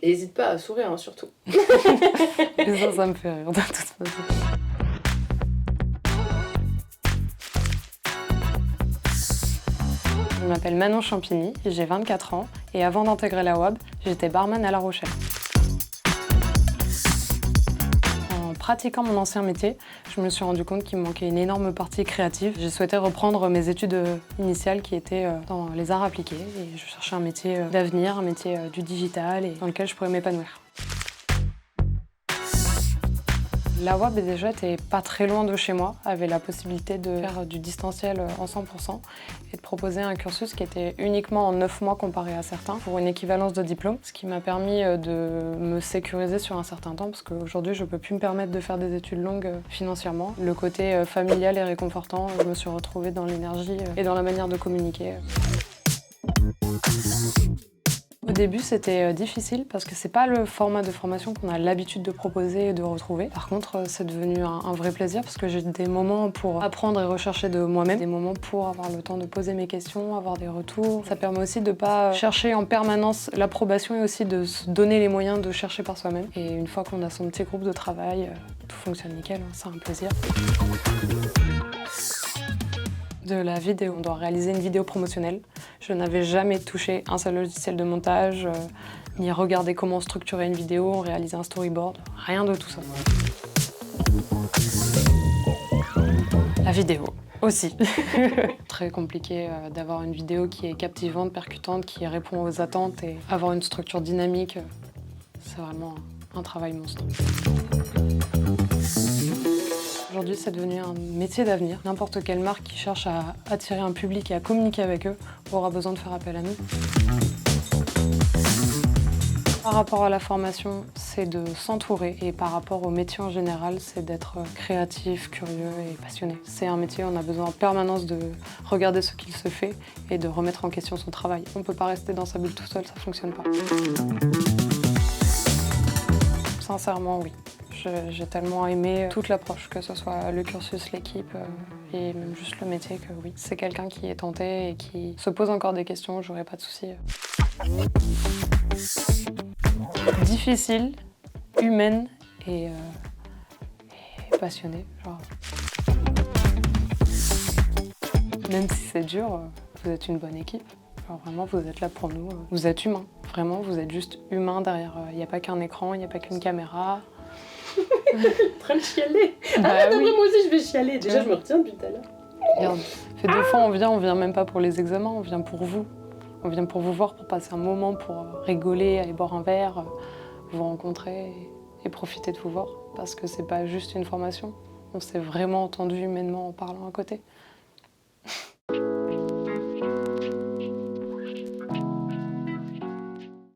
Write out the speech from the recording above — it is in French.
Et n'hésite pas à sourire, hein, surtout. Et ça me fait rire de toute façon. Je m'appelle Manon Champigny, j'ai 24 ans et avant d'intégrer la WAB, j'étais barman à La Rochelle. En pratiquant mon ancien métier, je me suis rendu compte qu'il me manquait une énorme partie créative. J'ai souhaité reprendre mes études initiales qui étaient dans les arts appliqués et je cherchais un métier d'avenir, un métier du digital et dans lequel je pourrais m'épanouir. La WAB déjà était pas très loin de chez moi, avait la possibilité de faire du distanciel en 100% et de proposer un cursus qui était uniquement en 9 mois comparé à certains pour une équivalence de diplôme, ce qui m'a permis de me sécuriser sur un certain temps parce qu'aujourd'hui je peux plus me permettre de faire des études longues financièrement. Le côté familial est réconfortant, je me suis retrouvée dans l'énergie et dans la manière de communiquer. Au début, c'était difficile parce que c'est pas le format de formation qu'on a l'habitude de proposer et de retrouver. Par contre, c'est devenu un vrai plaisir parce que j'ai des moments pour apprendre et rechercher de moi-même, des moments pour avoir le temps de poser mes questions, avoir des retours. Ça permet aussi de pas chercher en permanence l'approbation et aussi de se donner les moyens de chercher par soi-même. Et une fois qu'on a son petit groupe de travail, tout fonctionne nickel, hein, c'est un plaisir. De la vidéo. On doit réaliser une vidéo promotionnelle. Je n'avais jamais touché un seul logiciel de montage, ni regardé comment structurer une vidéo, réaliser un storyboard, rien de tout ça. La vidéo aussi. Très compliqué d'avoir une vidéo qui est captivante, percutante, qui répond aux attentes et avoir une structure dynamique, c'est vraiment un travail monstre. Aujourd'hui, c'est devenu un métier d'avenir. N'importe quelle marque qui cherche à attirer un public et à communiquer avec eux aura besoin de faire appel à nous. Par rapport à la formation, c'est de s'entourer et par rapport au métier en général, c'est d'être créatif, curieux et passionné. C'est un métier où on a besoin en permanence de regarder ce qu'il se fait et de remettre en question son travail. On ne peut pas rester dans sa bulle tout seul, ça ne fonctionne pas. Sincèrement, oui. J'ai tellement aimé toute l'approche, que ce soit le cursus, l'équipe et même juste le métier, que oui. C'est quelqu'un qui est tenté et qui se pose encore des questions, j'aurais pas de soucis. Difficile, humaine et passionnée. Genre. Même si c'est dur, vous êtes une bonne équipe. Genre vraiment, vous êtes là pour nous. Vous êtes humain. Vraiment, vous êtes juste humain derrière. Il n'y a pas qu'un écran, il n'y a pas qu'une caméra. En train de chialer. Bah, Arrête, oui. moi aussi je vais chialer. Déjà, je me retiens depuis tout à l'heure. Regarde, des fois on vient même pas pour les examens, on vient pour vous. On vient pour vous voir, pour passer un moment, pour rigoler, aller boire un verre, vous rencontrer et profiter de vous voir. Parce que c'est pas juste une formation, on s'est vraiment entendu humainement en parlant à côté.